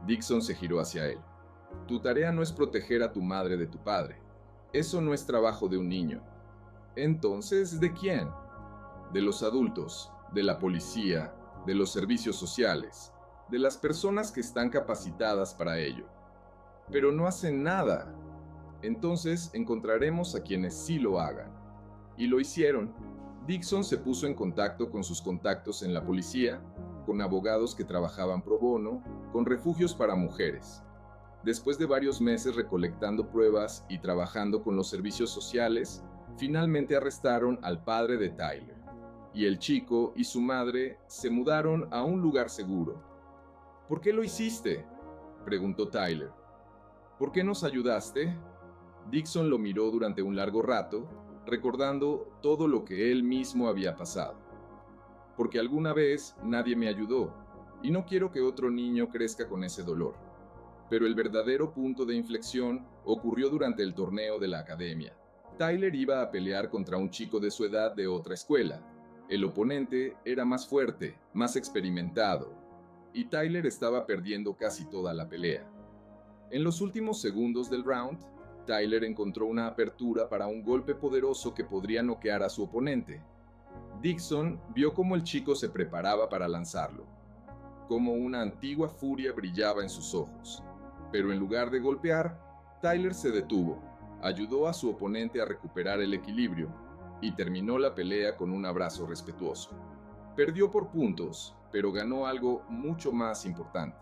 Dixon se giró hacia él. «Tu tarea no es proteger a tu madre de tu padre. Eso no es trabajo de un niño». «Entonces, ¿de quién?» «De los adultos, de la policía, de los servicios sociales, de las personas que están capacitadas para ello». «Pero no hacen nada». «Entonces encontraremos a quienes sí lo hagan». Y lo hicieron. Dixon se puso en contacto con sus contactos en la policía, con abogados que trabajaban pro bono, con refugios para mujeres. Después de varios meses recolectando pruebas y trabajando con los servicios sociales, finalmente arrestaron al padre de Tyler, y el chico y su madre se mudaron a un lugar seguro. «¿Por qué lo hiciste?», preguntó Tyler. «¿Por qué nos ayudaste?». Dixon lo miró durante un largo rato, recordando todo lo que él mismo había pasado. «Porque alguna vez nadie me ayudó, y no quiero que otro niño crezca con ese dolor». Pero el verdadero punto de inflexión ocurrió durante el torneo de la academia. Tyler iba a pelear contra un chico de su edad de otra escuela. El oponente era más fuerte, más experimentado, y Tyler estaba perdiendo casi toda la pelea. En los últimos segundos del round, Tyler encontró una apertura para un golpe poderoso que podría noquear a su oponente. Dixon vio cómo el chico se preparaba para lanzarlo, cómo una antigua furia brillaba en sus ojos. Pero en lugar de golpear, Tyler se detuvo, ayudó a su oponente a recuperar el equilibrio y terminó la pelea con un abrazo respetuoso. Perdió por puntos, pero ganó algo mucho más importante.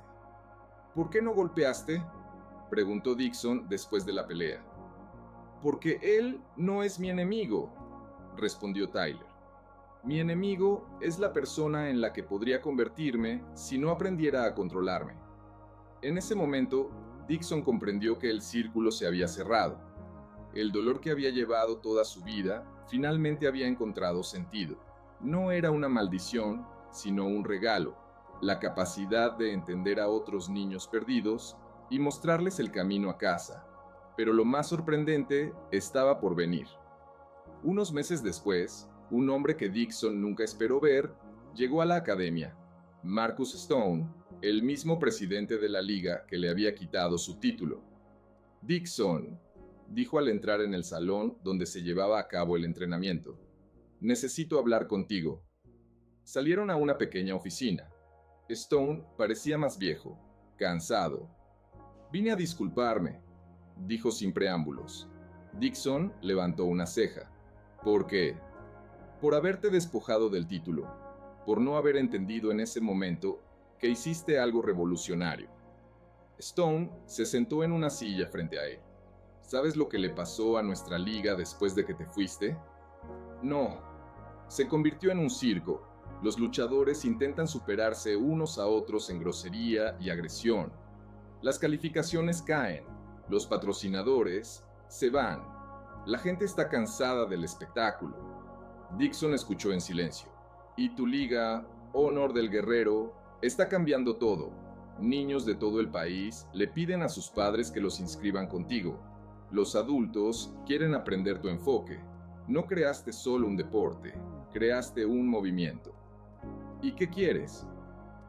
¿Por qué no golpeaste?, preguntó Dixon después de la pelea. Porque él no es mi enemigo, respondió Tyler. Mi enemigo es la persona en la que podría convertirme si no aprendiera a controlarme. En ese momento, Dixon comprendió que el círculo se había cerrado. El dolor que había llevado toda su vida finalmente había encontrado sentido. No era una maldición, sino un regalo, la capacidad de entender a otros niños perdidos y mostrarles el camino a casa. Pero lo más sorprendente estaba por venir. Unos meses después, un hombre que Dixon nunca esperó ver llegó a la academia, Marcus Stone, el mismo presidente de la liga que le había quitado su título. Dixon, dijo al entrar en el salón donde se llevaba a cabo el entrenamiento, necesito hablar contigo. Salieron a una pequeña oficina. Stone parecía más viejo, cansado. Vine a disculparme, dijo sin preámbulos. Dixon levantó una ceja. ¿Por qué? Por haberte despojado del título, por no haber entendido en ese momento que hiciste algo revolucionario. Stone se sentó en una silla frente a él. ¿Sabes lo que le pasó a nuestra liga después de que te fuiste? No. Se convirtió en un circo. Los luchadores intentan superarse unos a otros en grosería y agresión. Las calificaciones caen. Los patrocinadores se van. La gente está cansada del espectáculo. Dixon escuchó en silencio. Y tu liga, Honor del Guerrero, está cambiando todo. Niños de todo el país le piden a sus padres que los inscriban contigo. Los adultos quieren aprender tu enfoque. No creaste solo un deporte, creaste un movimiento. ¿Y qué quieres?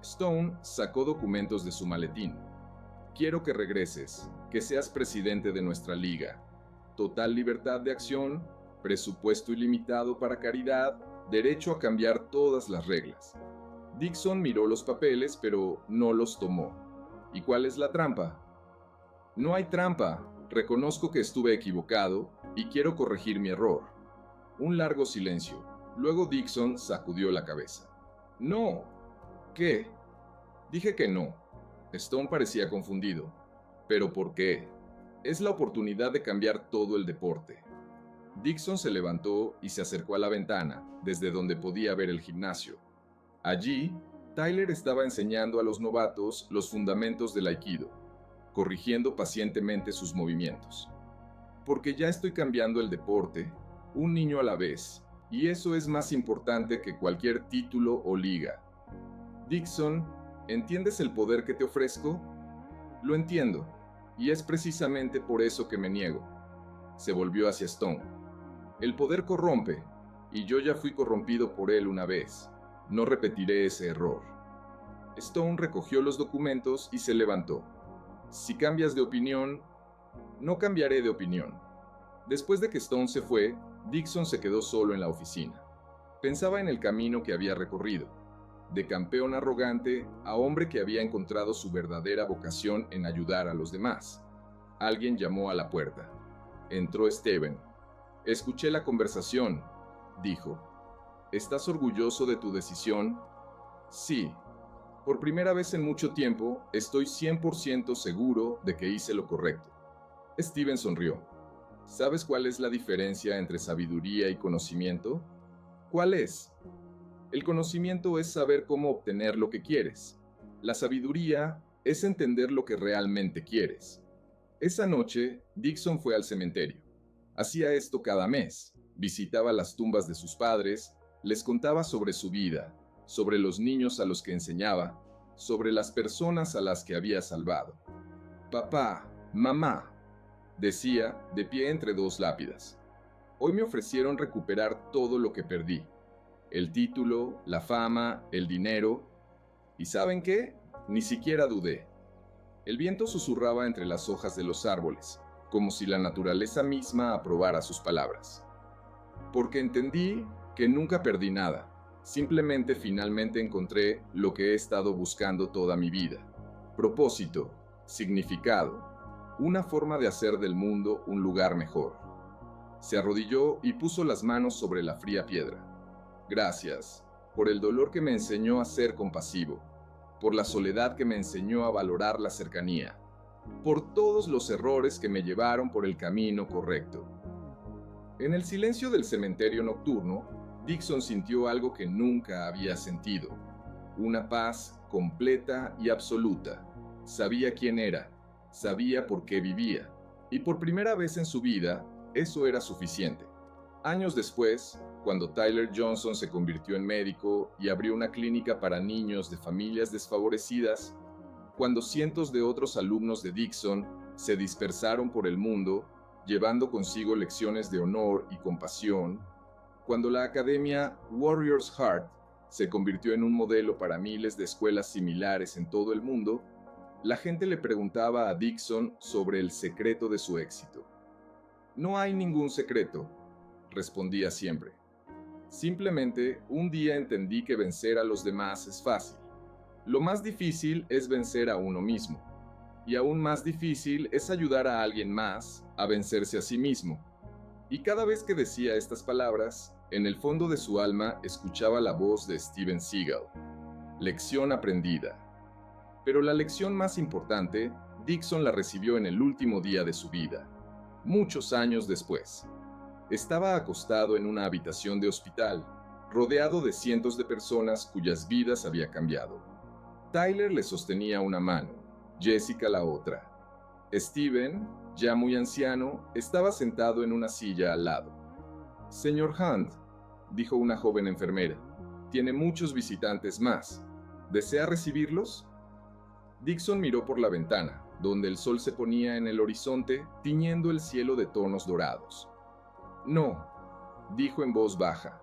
Stone sacó documentos de su maletín. Quiero que regreses, que seas presidente de nuestra liga. Total libertad de acción, presupuesto ilimitado para caridad, derecho a cambiar todas las reglas. Dixon miró los papeles, pero no los tomó. ¿Y cuál es la trampa? No hay trampa. Reconozco que estuve equivocado y quiero corregir mi error. Un largo silencio. Luego Dixon sacudió la cabeza. No. ¿Qué? Dije que no. Stone parecía confundido. ¿Pero por qué? Es la oportunidad de cambiar todo el deporte. Dixon se levantó y se acercó a la ventana, desde donde podía ver el gimnasio. Allí, Tyler estaba enseñando a los novatos los fundamentos del Aikido, corrigiendo pacientemente sus movimientos. Porque ya estoy cambiando el deporte, un niño a la vez, y eso es más importante que cualquier título o liga. Dixon, ¿entiendes el poder que te ofrezco? Lo entiendo, y es precisamente por eso que me niego. Se volvió hacia Stone. El poder corrompe, y yo ya fui corrompido por él una vez. No repetiré ese error. Stone recogió los documentos y se levantó. Si cambias de opinión, no cambiaré de opinión. Después de que Stone se fue, Dixon se quedó solo en la oficina. Pensaba en el camino que había recorrido, de campeón arrogante a hombre que había encontrado su verdadera vocación en ayudar a los demás. Alguien llamó a la puerta. Entró Steven. Escuché la conversación, dijo. ¿Estás orgulloso de tu decisión? Sí. Por primera vez en mucho tiempo, estoy 100% seguro de que hice lo correcto. Steven sonrió. ¿Sabes cuál es la diferencia entre sabiduría y conocimiento? ¿Cuál es? El conocimiento es saber cómo obtener lo que quieres. La sabiduría es entender lo que realmente quieres. Esa noche, Dixon fue al cementerio. Hacía esto cada mes. Visitaba las tumbas de sus padres, les contaba sobre su vida, sobre los niños a los que enseñaba, sobre las personas a las que había salvado. Papá, mamá, decía, de pie entre dos lápidas. Hoy me ofrecieron recuperar todo lo que perdí. El título, la fama, el dinero. ¿Y saben qué? Ni siquiera dudé. El viento susurraba entre las hojas de los árboles, como si la naturaleza misma aprobara sus palabras. Porque entendí que nunca perdí nada. Simplemente finalmente encontré lo que he estado buscando toda mi vida. Propósito, significado, una forma de hacer del mundo un lugar mejor. Se arrodilló y puso las manos sobre la fría piedra. Gracias por el dolor que me enseñó a ser compasivo, por la soledad que me enseñó a valorar la cercanía, por todos los errores que me llevaron por el camino correcto. En el silencio del cementerio nocturno, Dixon sintió algo que nunca había sentido, una paz completa y absoluta. Sabía quién era, sabía por qué vivía, y por primera vez en su vida, eso era suficiente. Años después, cuando Tyler Johnson se convirtió en médico y abrió una clínica para niños de familias desfavorecidas, cuando cientos de otros alumnos de Dixon se dispersaron por el mundo, llevando consigo lecciones de honor y compasión, cuando la academia Warrior's Heart se convirtió en un modelo para miles de escuelas similares en todo el mundo, la gente le preguntaba a Dixon sobre el secreto de su éxito. No hay ningún secreto, respondía siempre. Simplemente un día entendí que vencer a los demás es fácil. Lo más difícil es vencer a uno mismo. Y aún más difícil es ayudar a alguien más a vencerse a sí mismo. Y cada vez que decía estas palabras, en el fondo de su alma escuchaba la voz de Steven Seagal. Lección aprendida. Pero la lección más importante, Dixon la recibió en el último día de su vida, muchos años después. Estaba acostado en una habitación de hospital, rodeado de cientos de personas cuyas vidas había cambiado. Tyler le sostenía una mano, Jessica la otra. Steven, ya muy anciano, estaba sentado en una silla al lado. «Señor Hunt», dijo una joven enfermera, «tiene muchos visitantes más. ¿Desea recibirlos?» Dixon miró por la ventana, donde el sol se ponía en el horizonte, tiñendo el cielo de tonos dorados. «No», dijo en voz baja,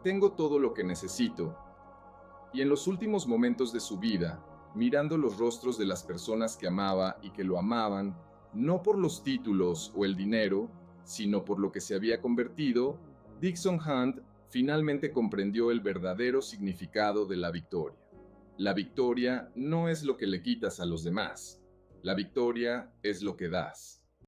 «tengo todo lo que necesito». Y en los últimos momentos de su vida, mirando los rostros de las personas que amaba y que lo amaban, no por los títulos o el dinero, sino por lo que se había convertido, Dixon Hunt finalmente comprendió el verdadero significado de la victoria. La victoria no es lo que le quitas a los demás, la victoria es lo que das.